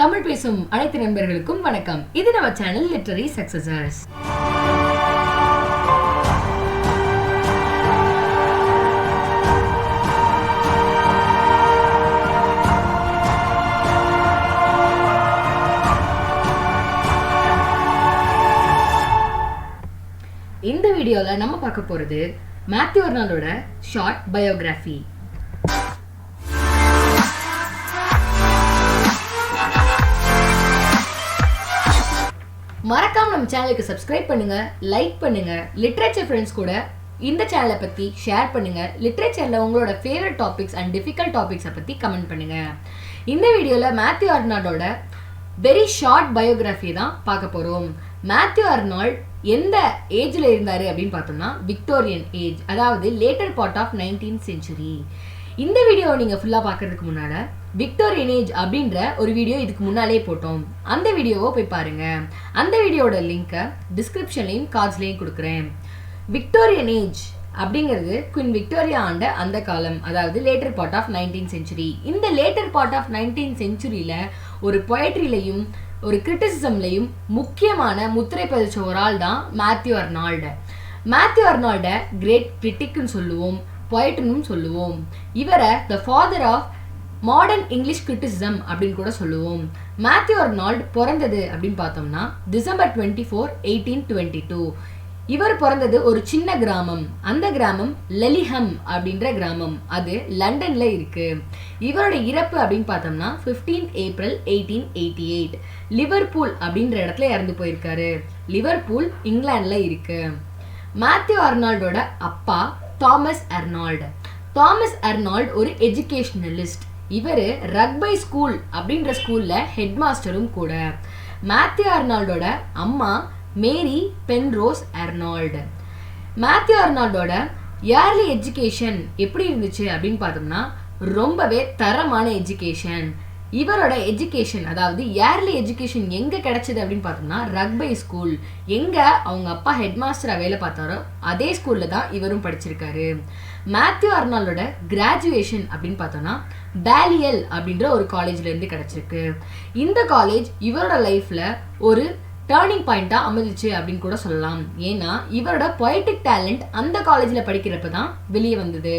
தமிழ் பேசும் அனைத்து நண்பர்களுக்கும் வணக்கம். இது நம்ம சேனல் லிட்டரரி சக்சஸர்ஸ். இந்த வீடியோல நம்ம பார்க்க போறது மேத்யூ ஆர்னால்டோட ஷார்ட் பயோகிராஃபி. மறக்காம நம்ம சேனலுக்கு சப்ஸ்கிரைப் பண்ணுங்க, லைக் பண்ணுங்க, லிட்ரேச்சர் ஃப்ரெண்ட்ஸ் கூட இந்த சேனலை பத்தி ஷேர் பண்ணுங்க. லிட்ரேச்சர்ல உங்களோட ஃபேவரட் டாபிக்ஸ் அண்ட் டிஃபிகல்ட் டாபிக்ஸை பத்தி கமெண்ட் பண்ணுங்க. இந்த வீடியோல மேத்யூ ஆர்னால்டோட வெரி ஷார்ட் பயோகிராஃபி தான் பார்க்க போறோம். மேத்யூ ஆர்னால்ட் எந்த ஏஜ்ல இருந்தாரு அப்படின்னு பார்த்தோம்னா விக்டோரியன் ஏஜ், அதாவது later part of 19th century. இந்த வீடியோ நீங்க ஃபுல்லா பார்க்கறதுக்கு முன்னால விக்டோரியன் ஏஜ் அப்படின்ற ஒரு வீடியோ இதுக்கு முன்னாலே போட்டோம். அந்த வீடியோவை போய் பாருங்க. அந்த வீடியோட லிங்கை டிஸ்கிரிப்ஷன்லையும் கார்ட்ஸ்லையும் கொடுக்குறேன். விக்டோரியன் ஏஜ் அப்படிங்கிறது குயின் விக்டோரியா ஆண்ட அந்த காலம், அதாவது later part of 19th century. இந்த லேட்டர் பார்ட் ஆஃப் 19th centuryல ஒரு பொயட்ரிலையும் ஒரு கிரிட்டிசிசம்லையும் முக்கியமான முத்திரை பதிச்ச ஒரு ஆள் தான் மேத்யூ ஆர்னால்டு. மேத்யூ ஆர்னால்ட கிரேட் கிரிட்டிக்னு சொல்லுவோம், பொயட்னும் சொல்லுவோம். இவரை the father of modern English criticism அப்படின்னு கூட சொல்லுவோம். மேத்யூ ஆர்னால்ட் பிறந்தது அப்படின்னு பார்த்தோம்னா டிசம்பர் 24, 1822. இவர் பிறந்தது ஒரு சின்ன கிராமம். அந்த கிராமம் லெலிஹம் அப்படின்ற கிராமம், அது லண்டன்ல இருக்கு. இவரோட இறப்பு அப்படின்னு பார்த்தோம்னா 15 ஏப்ரல் 1888 லிவர்பூல் அப்படின்ற இடத்துல இறந்து போயிருக்காரு. லிவர்பூல் இங்கிலாந்துல இருக்கு. மேத்யூ ஆர்னால்டோட அப்பா தாமஸ் ஆர்னால்ட். தாமஸ் ஆர்னால்ட் ஒரு எஜுகேஷனலிஸ்ட். இவர் ரக்பை ஸ்கூல் அப்படின்ற ஸ்கூல்ல ஹெட் மாஸ்டரும் கூட. மேத்யூ ஆர்னால்டோட அம்மா மேரி பென்ரோஸ் ஆர்னால்டு. மேத்யூ ஆர்னால்டோட இயர்லி எஜுகேஷன் எப்படி இருந்துச்சு அப்படின்னு பார்த்தோம்னா ரொம்பவே தரமான எஜுகேஷன். இவரோட எஜுகேஷன், அதாவது இயர்லி எஜுகேஷன் எங்க கிடைச்சது அப்படின்னு பார்த்தோம்னா ரக்பை ஸ்கூல். எங்க அவங்க அப்பா ஹெட் மாஸ்டரா வேலை பார்த்தாரோ அதே ஸ்கூல்ல தான் இவரும் படிச்சிருக்காரு. மேத்யூ ஆர்னால்டோட கிராஜுவேஷன் அப்படின்னு பார்த்தோம்னா பாலியல் அப்படின்ற ஒரு காலேஜ்ல இருந்து கிடைச்சிருக்கு. இந்த காலேஜ் இவரோட லைஃப்ல ஒரு டேர்னிங் பாயிண்டா அமைஞ்சிச்சு அப்படின்னு கூட சொல்லலாம். ஏன்னா இவரோட பொயட்டிக் டேலண்ட் அந்த காலேஜ்ல படிக்கிறப்ப தான் வெளியே வந்தது.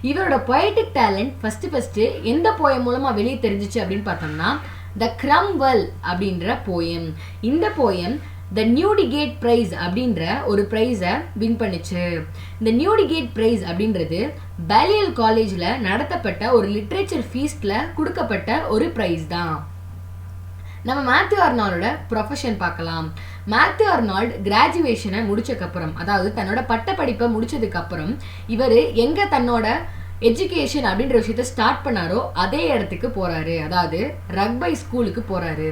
இவரோட பொயட்டிக் டேலண்ட் ஃபர்ஸ்ட் எந்த போயம் மூலமா வெளியே தெரிஞ்சிச்சு அப்படின்னு பார்த்தோம்னா த கிரம்வெல் அப்படின்ற போயம். இந்த போயம் த நியூடிகேட் பிரைஸ் அப்படின்ற ஒரு பிரைஸை வின் பண்ணிச்சு. இந்த நியூடிகேட் பிரைஸ் அப்படின்றது பாலியல் காலேஜ்ல நடத்தப்பட்ட ஒரு லிட்ரேச்சர் ஃபீஸ்ட்ல கொடுக்கப்பட்ட ஒரு பிரைஸ் தான். நம்ம மேத்யூ ஆர்னால்டோட ப்ரொஃபஷன் பார்க்கலாம். மேத்யூ ஆர்னால்ட் கிராஜுவேஷனை முடிச்சதுக்கப்புறம், அதாவது தன்னோட பட்ட படிப்பை முடிச்சதுக்கு அப்புறம் இவர் எங்க தன்னோட எஜுகேஷன் அப்படின்ற விஷயத்த ஸ்டார்ட் பண்ணாரோ அதே இடத்துக்கு போறாரு, அதாவது ரக்பை ஸ்கூலுக்கு போறாரு.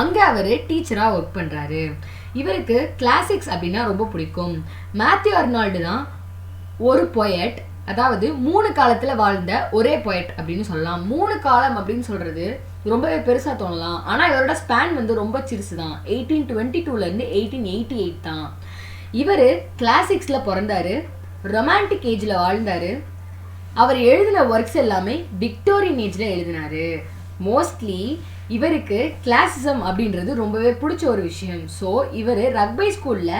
அங்க அவர் டீச்சரா ஒர்க் பண்றாரு. இவருக்கு கிளாசிக்ஸ் அப்படின்னா ரொம்ப பிடிக்கும். மேத்யூ ஆர்னால்டு தான் ஒரு பொயட், அதாவது 3 காலத்துல வாழ்ந்த ஒரே பொயட் அப்படின்னு சொல்லலாம். 3 காலம் அப்படின்னு சொல்றது ரொம்பவே பெருசா தோணலாம், ஆனா இவரோட ஸ்பேன் வந்து ரொம்ப சிறுசு தான். 1822ல இருந்து 1888 தான். இவர் கிளாசிக்ஸ்ல பிறந்தாரு, ரொமான்டிக் ஏஜ்ல வாழ்ந்தாரு. அவர் எழுதின ஒர்க்ஸ் எல்லாமே விக்டோரியன் ஏஜ்ல எழுதினாரு. மோஸ்ட்லி இவருக்கு கிளாசிசம் அப்படின்றது ரொம்பவே பிடிச்ச ஒரு விஷயம். ஸோ இவர் ரக்பை ஸ்கூல்ல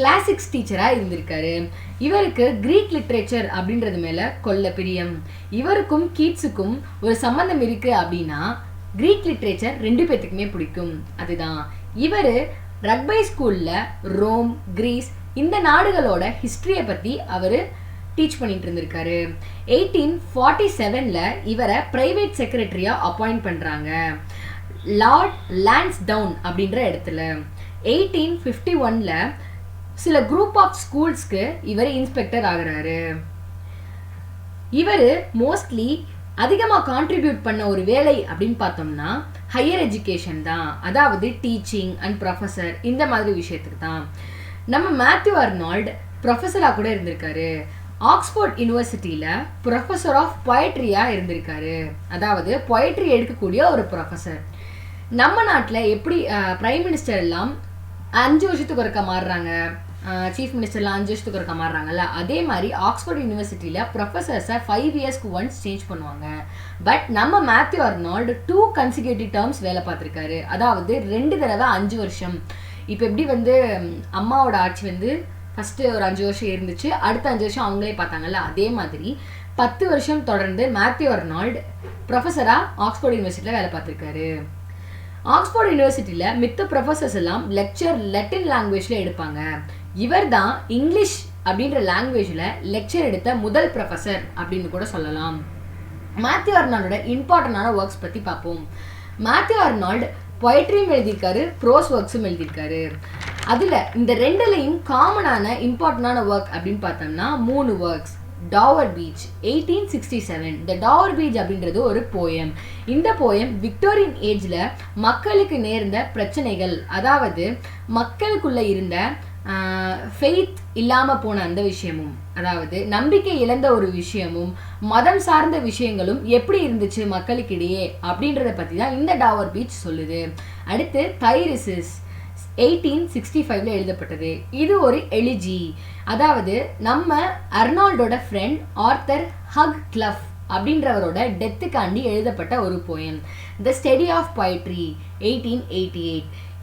கிளாசிக்ஸ் டீச்சரா இருந்திருக்காரு. இவருக்கு கிரீக் லிட்ரேச்சர் அப்படின்றது மேல கொள்ள பிரியம். இவருக்கும் கீட்ஸுக்கும் ஒரு சம்பந்தம் இருக்கு அப்படின்னா கிரீக் லிட்ரேச்சர் 2 பேத்துக்குமே பிடிக்கும். அதுதான் இவர் ரக்பை ஸ்கூல்ல ரோம், கிரீஸ் இந்த நாடுகளோட ஹிஸ்டரியை பத்தி அவரு டீச் பண்ணிட்டு இருந்திருக்காரு. 1847ல இவரை பிரைவேட் செக்ரட்டரியா அப்பாயிண்ட் பண்றாங்க லார்ட் லான்ஸ்டவுன் அப்படின்ற இடத்துல. 1851ல சில குரூப் ஆஃப் ஸ்கூல்ஸ்க்கு இவர் இன்ஸ்பெக்டர் ஆகுறாரு. இவர் மோஸ்ட்லி அதிகமாக கான்ட்ரிபியூட் பண்ண ஒரு வேலை அப்படின்னு பார்த்தோம்னா ஹையர் எஜுகேஷன் தான், அதாவது டீச்சிங் அண்ட் ப்ரொஃபஸர் இந்த மாதிரி விஷயத்துக்கு தான். நம்ம மேத்யூ ஆர்னால்ட் ப்ரொஃபஸராக கூட இருந்திருக்காரு. ஆக்ஸ்போர்ட் யூனிவர்சிட்டியில ப்ரொஃபஸர் ஆஃப் பொயட்ரியா இருந்திருக்காரு, அதாவது பொயட்ரி எடுக்கக்கூடிய ஒரு ப்ரொஃபஸர். நம்ம நாட்டில் எப்படி பிரைம் மினிஸ்டர் எல்லாம் 5 வருஷத்துக்கு ஒருக்க மாறுறாங்க, சீஃப் மினிஸ்டர்லாம் 5 வருஷத்துக்கு ஒருக்கா மாறுறாங்கல்ல, அதே மாதிரி ஆக்ஸ்போர்ட் யூனிவர்சிட்டியில் ப்ரொஃபஸர்ஸை 5 இயர்ஸ்க்கு ஒன்ஸ் சேஞ்ச் பண்ணுவாங்க. பட் நம்ம மேத்யூ ஆர்னால்டு 2 கன்சிக்யூட்டிவ் டேர்ம்ஸ் வேலை பார்த்துருக்காரு. அதாவது 2 தடவை 5 வருஷம். இப்போ எப்படி வந்து அம்மாவோட ஆட்சி வந்து ஃபஸ்ட்டு ஒரு 5 வருஷம் இருந்துச்சு, அடுத்த 5 வருஷம் அவங்களே பார்த்தாங்கல்ல, அதே மாதிரி 10 வருஷம் தொடர்ந்து மேத்யூ ஆர்னால்டு ப்ரொஃபஸராக ஆக்ஸ்போர்ட் யூனிவர்சிட்டியில் வேலை பார்த்துருக்காரு. ஆக்ஸ்போர்ட் யூனிவர்சிட்டியில் மித்த ப்ரொஃபஸர்ஸ் எல்லாம் லெக்சர் லட்டின் லாங்குவேஜில் எடுப்பாங்க. இவர் தான் இங்கிலீஷ் அப்படின்ற லாங்குவேஜில் லெக்சர் எடுத்த முதல் ப்ரொஃபஸர் அப்படின்னு கூட சொல்லலாம். மேத்யூ ஆர்னால்டோட இம்பார்ட்டண்டான ஒர்க்ஸ் பற்றி பார்ப்போம். மேத்யூ ஆர்னால்டு பொயட்ரியும் எழுதியிருக்காரு, ப்ரோஸ் ஒர்க்ஸும் எழுதியிருக்காரு. அதில் இந்த ரெண்டுலையும் காமனான இம்பார்ட்டண்டான ஒர்க் அப்படின்னு பார்த்தோம்னா 3 ஒர்க்ஸ். Dollar beach 1867. இந்த டாவர் பீச் அப்படின்றது ஒரு போயம். இந்த போயம் விக்டோரியன் ஏஜில் மக்களுக்கு நேர்ந்த பிரச்சனைகள், அதாவது மக்களுக்குள்ள இருந்த ஃபெய்த் இல்லாமல் போன அந்த விஷயமும், அதாவது நம்பிக்கை இழந்த ஒரு விஷயமும், மதம் சார்ந்த விஷயங்களும் எப்படி இருந்துச்சு மக்களுக்கிடையே அப்படின்றத பற்றி தான் இந்த டாவர் பீச் சொல்லுது. அடுத்து தைரிசிஸ் 1865 எழுதப்பட்டது. இது ஒரு எலிஜி, அதாவது நம்ம அர்னால்டோட ஃப்ரெண்ட் ஆர்தர் ஹக் கிளஃப் அப்படின்றவரோட டெத்துக்காண்டி எழுதப்பட்ட ஒரு poem. The study of poetry 1888.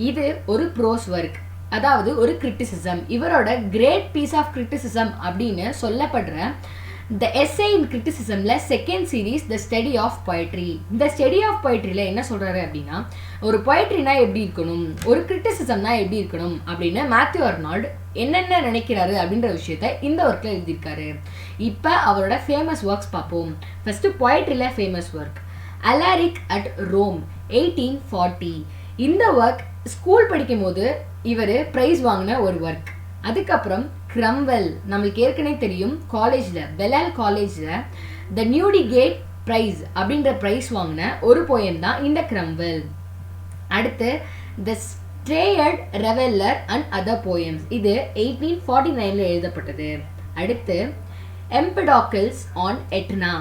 இது ஒரு ப்ரோஸ் ஒர்க், அதாவது ஒரு கிரிட்டிசிசம். இவரோட கிரேட் பீஸ் ஆஃப் கிரிட்டிசிசம் அப்படின்னு சொல்லப்படுற த எஸ்ஸே இன் கிரிட்டிசிசம்ல second series the study of poetry. இந்த ஸ்டடி ஆஃப் பொயட்ரியில் என்ன சொல்கிறாரு அப்படின்னா, ஒரு பொயட்ரினா எப்படி இருக்கணும், ஒரு கிரிட்டிசிசம்னா எப்படி இருக்கணும் அப்படின்னு மேத்யூ ஆர்னால்டு என்னென்ன நினைக்கிறாரு அப்படின்ற விஷயத்த இந்த ஒர்க்கில் எழுதியிருக்காரு. இப்போ அவரோட ஃபேமஸ் ஒர்க்ஸ் பார்ப்போம். ஃபர்ஸ்ட் பொயட்ரியில் famous work Alaric at Rome 1840. இந்த ஒர்க் ஸ்கூல் படிக்கும் போது இவர் ப்ரைஸ் வாங்கின ஒரு ஒர்க். அதுக்கப்புறம் கிரம்வெல், நம்மளுக்கு ஏற்கனவே தெரியும், காலேஜில் பெலால் காலேஜில் த நியூடிகேட் ப்ரைஸ் அப்படின்ற ப்ரைஸ் வாங்கின ஒரு போயம் தான் இந்த கிரம்வெல். அடுத்து த ஸ்ட்ரேயர்ட் ரெவெல்லர் அண்ட் அதர் போயம்ஸ், இது 1849 எழுதப்பட்டது. அடுத்து எம்படாக்கிள்ஸ் ஆன் எட்னா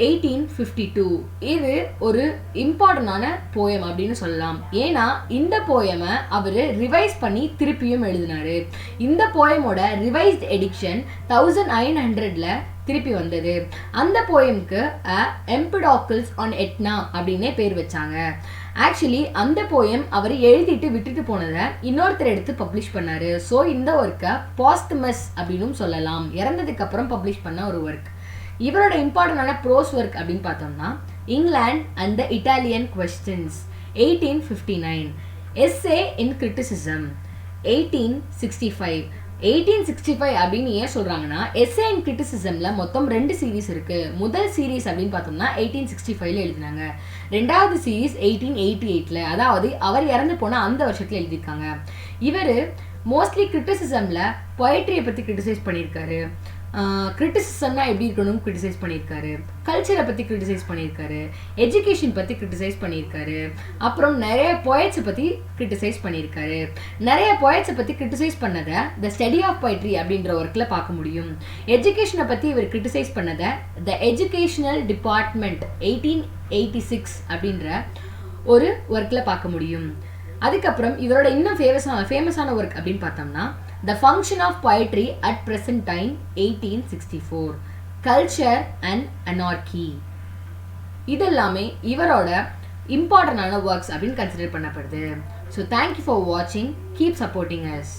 1852. இது ஒரு இம்பார்ட்டண்டான போயம் அப்படின்னு சொல்லலாம். ஏன்னா இந்த போயமை அவர் ரிவைஸ் பண்ணி திருப்பியும் எழுதினாரு. இந்த போயமோட ரிவைஸ்ட் எடிக்ஷன் 1900 திருப்பி வந்தது. அந்த போயமுக்கு எம்படாக்கிள்ஸ் ஆன் எட்னா அப்படின்னே பேர் வச்சாங்க. ஆக்சுவலி அந்த போயம் அவர் எழுதிட்டு விட்டுட்டு போனதை இன்னொருத்தர் எடுத்து பப்ளிஷ் பண்ணாரு. ஸோ இந்த ஒர்க்கை பாஸ்தமஸ் அப்படின்னு சொல்லலாம், இறந்ததுக்கு அப்புறம் பப்ளிஷ் பண்ண ஒரு ஒர்க். இவரோட இம்பார்ட்டண்டான ப்ரோஸ் ஒர்க் அப்படின்னு பார்த்தோம்னா England and the Italian questions 1859. Essay in criticism 1865. 1865 அப்படின்னு ஏன் சொல்கிறாங்கன்னா, எஸ்ஸே இன் கிரிட்டிசிசமில் மொத்தம் 2 சீரீஸ் இருக்குது. முதல் சீரீஸ் அப்படின்னு பார்த்தோம்னா 1865 எழுதினாங்க. ரெண்டாவது சீரீஸ் 1888, அதாவது அவர் இறந்து போனால் அந்த வருஷத்தில் எழுதியிருக்காங்க. இவர் மோஸ்ட்லி கிரிட்டிசிசமில் பொயட்ரியை பற்றி கிரிட்டிசைஸ் பண்ணியிருக்காரு. கிரிட்டிசிசம்னா எப்படி இருக்கணும் கிரிட்டிசைஸ் பண்ணியிருக்காரு. கல்ச்சரை பற்றி கிரிட்டிசைஸ் பண்ணியிருக்காரு. எஜுகேஷன் பற்றி கிரிட்டிசைஸ் பண்ணியிருக்காரு. அப்புறம் நிறைய போயட்ஸை பற்றி கிரிட்டிசைஸ் பண்ணியிருக்காரு. நிறைய போயட்ஸை பற்றி கிரிட்டிசைஸ் பண்ணதை த ஸ்டடி ஆஃப் பொயட்ரி அப்படின்ற ஒர்க்கில் பார்க்க முடியும். எஜுகேஷனை பற்றி இவர் கிரிட்டிசைஸ் பண்ணதை த எஜுகேஷனல் டிபார்ட்மெண்ட் 1886 அப்படின்ற ஒரு ஒர்க்கில் பார்க்க முடியும். அதுக்கப்புறம் இவரோட இன்னும் ஃபேமஸான ஒர்க் அப்படின்னு பார்த்தோம்னா The Function of Poetry at Present Time 1864. Culture and Anarchy. இதெல்லாமே இவரோட இம்பார்ட்டண்டான ஒர்க்ஸ் அப்படின்னு கன்சிடர் பண்ணப்படுது. ஸோ தேங்க்யூ ஃபார் வாட்சிங். Keep supporting us.